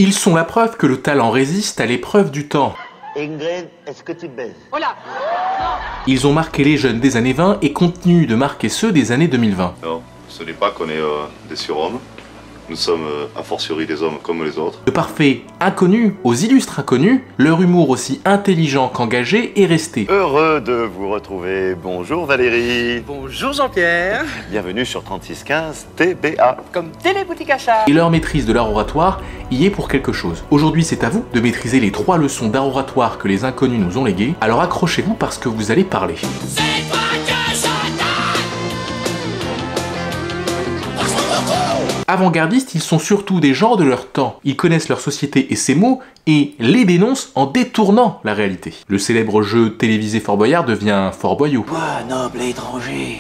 Ils sont la preuve que le talent résiste à l'épreuve du temps. Ingrid, est-ce que tu baises? Oh là! Ils ont marqué les jeunes des années 20 et continuent de marquer ceux des années 2020. Non, ce n'est pas qu'on est des surhommes. Nous sommes a fortiori des hommes comme les autres. De parfaits inconnus aux illustres inconnus, leur humour aussi intelligent qu'engagé est resté. Heureux de vous retrouver. Bonjour Valérie. Bonjour Jean-Pierre. Bienvenue sur 3615 TBA. Comme Téléboutique Achat. Et leur maîtrise de l'art oratoire y est pour quelque chose. Aujourd'hui, c'est à vous de maîtriser les 3 leçons d'art oratoire que les inconnus nous ont léguées. Alors accrochez-vous parce que vous allez parler. Avant-gardistes, ils sont surtout des gens de leur temps. Ils connaissent leur société et ses mots et les dénoncent en détournant la réalité. Le célèbre jeu télévisé Fort Boyard devient Fort Boyau. Toi, noble étranger.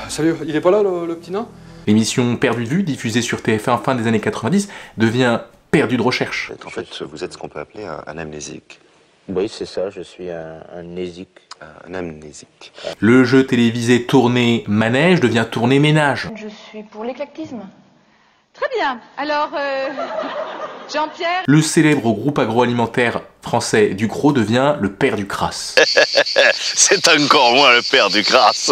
Salut, il est pas là le petit nain? L'émission Perdu de vue, diffusée sur TF1 fin des années 90, devient Perdu de recherche. En fait, vous êtes ce qu'on peut appeler un amnésique. Oui, c'est ça, je suis un nésique. Un amnésique. Le jeu télévisé tourné manège devient tourné ménage. Je suis pour l'éclectisme. Très bien. Alors, Jean-Pierre... Le célèbre groupe agroalimentaire français Ducros devient le père du crasse. C'est encore moins le père du crasse.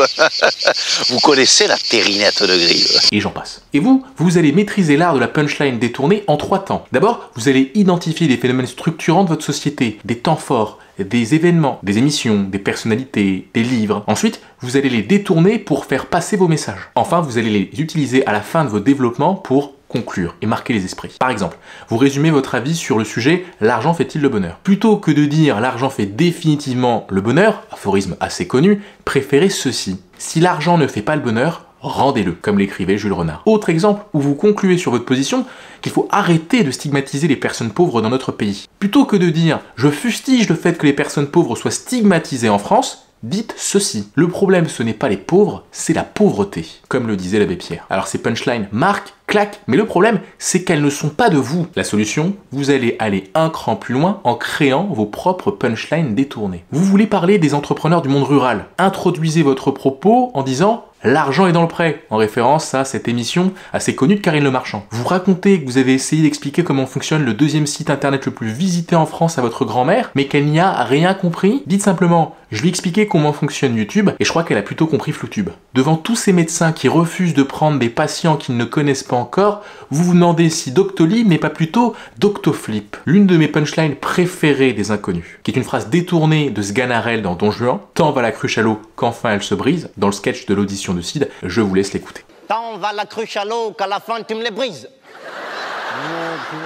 Vous connaissez la terrinette de grille. Et j'en passe. Et vous allez maîtriser l'art de la punchline détournée en 3 temps. D'abord, vous allez identifier des phénomènes structurants de votre société, des temps forts, des événements, des émissions, des personnalités, des livres. Ensuite, vous allez les détourner pour faire passer vos messages. Enfin, vous allez les utiliser à la fin de vos développements pour conclure et marquer les esprits. Par exemple, vous résumez votre avis sur le sujet « L'argent fait-il le bonheur ?» Plutôt que de dire « L'argent fait définitivement le bonheur », aphorisme assez connu, préférez ceci. Si l'argent ne fait pas le bonheur, rendez-le, comme l'écrivait Jules Renard. Autre exemple où vous concluez sur votre position qu'il faut arrêter de stigmatiser les personnes pauvres dans notre pays. Plutôt que de dire « Je fustige le fait que les personnes pauvres soient stigmatisées en France », dites ceci. Le problème, ce n'est pas les pauvres, c'est la pauvreté, comme le disait l'abbé Pierre. Alors ces punchlines marquent, claquent, mais le problème, c'est qu'elles ne sont pas de vous. La solution, vous allez aller un cran plus loin en créant vos propres punchlines détournées. Vous voulez parler des entrepreneurs du monde rural. Introduisez votre propos en disant « L'argent est dans le prêt », en référence à cette émission assez connue de Karine Le Marchand. Vous racontez que vous avez essayé d'expliquer comment fonctionne le 2e site internet le plus visité en France à votre grand-mère, mais qu'elle n'y a rien compris. Dites simplement « Je lui ai expliqué comment fonctionne YouTube et je crois qu'elle a plutôt compris Floutube ». Devant tous ces médecins qui refusent de prendre des patients qu'ils ne connaissent pas encore, vous vous demandez si Doctolib n'est pas plutôt Doctoflip. L'une de mes punchlines préférées des inconnus, qui est une phrase détournée de Sganarelle dans Don Juan, « Tant va la cruche à l'eau qu'enfin elle se brise », dans le sketch de l'audition de Sid, je vous laisse l'écouter. Tant va la cruche à l'eau qu'à la fin tu me les brises.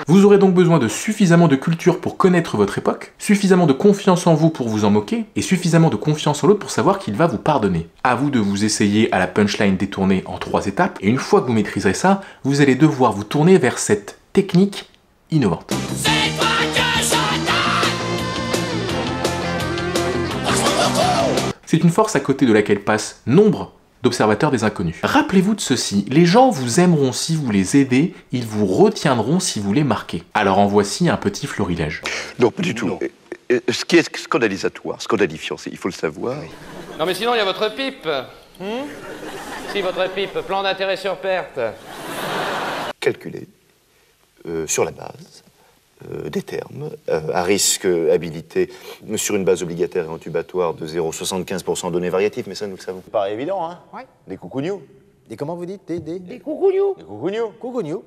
Vous aurez donc besoin de suffisamment de culture pour connaître votre époque, suffisamment de confiance en vous pour vous en moquer, et suffisamment de confiance en l'autre pour savoir qu'il va vous pardonner. À vous de vous essayer à la punchline détournée en 3 étapes, et une fois que vous maîtriserez ça, vous allez devoir vous tourner vers cette technique innovante. C'est une force à côté de laquelle passent nombre d'observateurs des inconnus. Rappelez-vous de ceci, les gens vous aimeront si vous les aidez, ils vous retiendront si vous les marquez. Alors en voici un petit florilège. Non, pas du tout. Ce qui est scandalisatoire, scandalifiant, il faut le savoir. Non mais sinon il y a votre pipe. Si votre pipe, plan d'intérêt sur perte. Calculé sur la base des termes, à risque habilité sur une base obligataire et intubatoire de 0,75% données variatives, mais ça nous le savons. Paraît évident, hein? Ouais. Des coucougnoux. Des comment vous dites? Des coucougnoux. Des coucougnoux. Coucougnoux.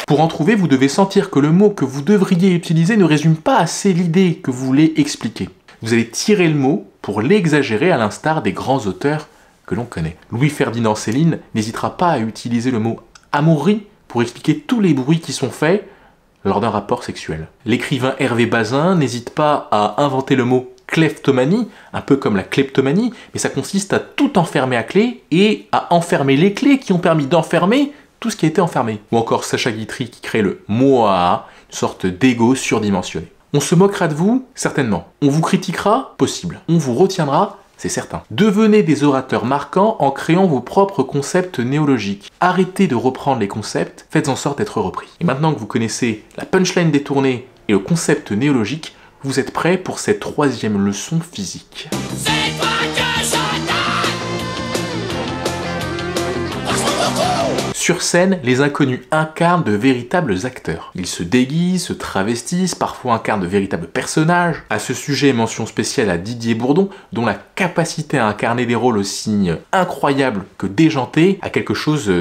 Pour en trouver, vous devez sentir que le mot que vous devriez utiliser ne résume pas assez l'idée que vous voulez expliquer. Vous allez tirer le mot pour l'exagérer à l'instar des grands auteurs que l'on connaît. Louis-Ferdinand Céline n'hésitera pas à utiliser le mot « amourie » pour expliquer tous les bruits qui sont faits lors d'un rapport sexuel. L'écrivain Hervé Bazin n'hésite pas à inventer le mot kleptomanie, un peu comme la kleptomanie, mais ça consiste à tout enfermer à clé et à enfermer les clés qui ont permis d'enfermer tout ce qui a été enfermé. Ou encore Sacha Guitry qui crée le Moaa, une sorte d'ego surdimensionné. On se moquera de vous, certainement. On vous critiquera, possible. On vous retiendra, c'est certain. Devenez des orateurs marquants en créant vos propres concepts néologiques. Arrêtez de reprendre les concepts, faites en sorte d'être repris. Et maintenant que vous connaissez la punchline détournée et le concept néologique, vous êtes prêts pour cette 3e leçon physique. Sur scène, les inconnus incarnent de véritables acteurs. Ils se déguisent, se travestissent, parfois incarnent de véritables personnages. À ce sujet, mention spéciale à Didier Bourdon, dont la capacité à incarner des rôles aussi incroyables que déjantés a quelque chose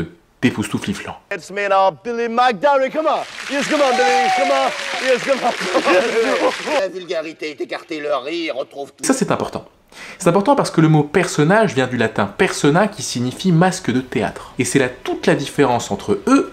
d'époustoufliflant. La vulgarité est écartée, le rire retrouve tout. Ça, c'est important. C'est important parce que le mot personnage vient du latin persona qui signifie masque de théâtre. Et c'est là toute la différence entre eux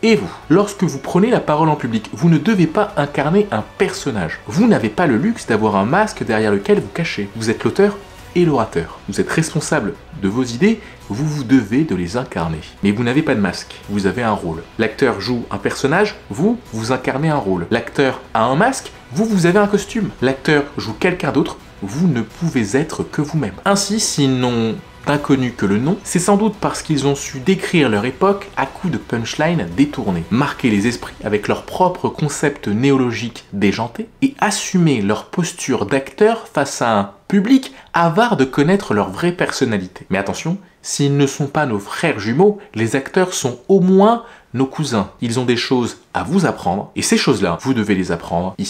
et vous. Lorsque vous prenez la parole en public, vous ne devez pas incarner un personnage. Vous n'avez pas le luxe d'avoir un masque derrière lequel vous cachez. Vous êtes l'auteur et l'orateur. Vous êtes responsable de vos idées, vous devez de les incarner. Mais vous n'avez pas de masque, vous avez un rôle. L'acteur joue un personnage, vous incarnez un rôle. L'acteur a un masque, vous avez un costume. L'acteur joue quelqu'un d'autre, vous ne pouvez être que vous-même. Ainsi, s'ils n'ont d'inconnus que le nom, c'est sans doute parce qu'ils ont su décrire leur époque à coups de punchline détournés, marquer les esprits avec leur propre concept néologique déjanté et assumer leur posture d'acteur face à un public avare de connaître leur vraie personnalité. Mais attention, s'ils ne sont pas nos frères jumeaux, les acteurs sont au moins nos cousins. Ils ont des choses à vous apprendre et ces choses-là, vous devez les apprendre ici.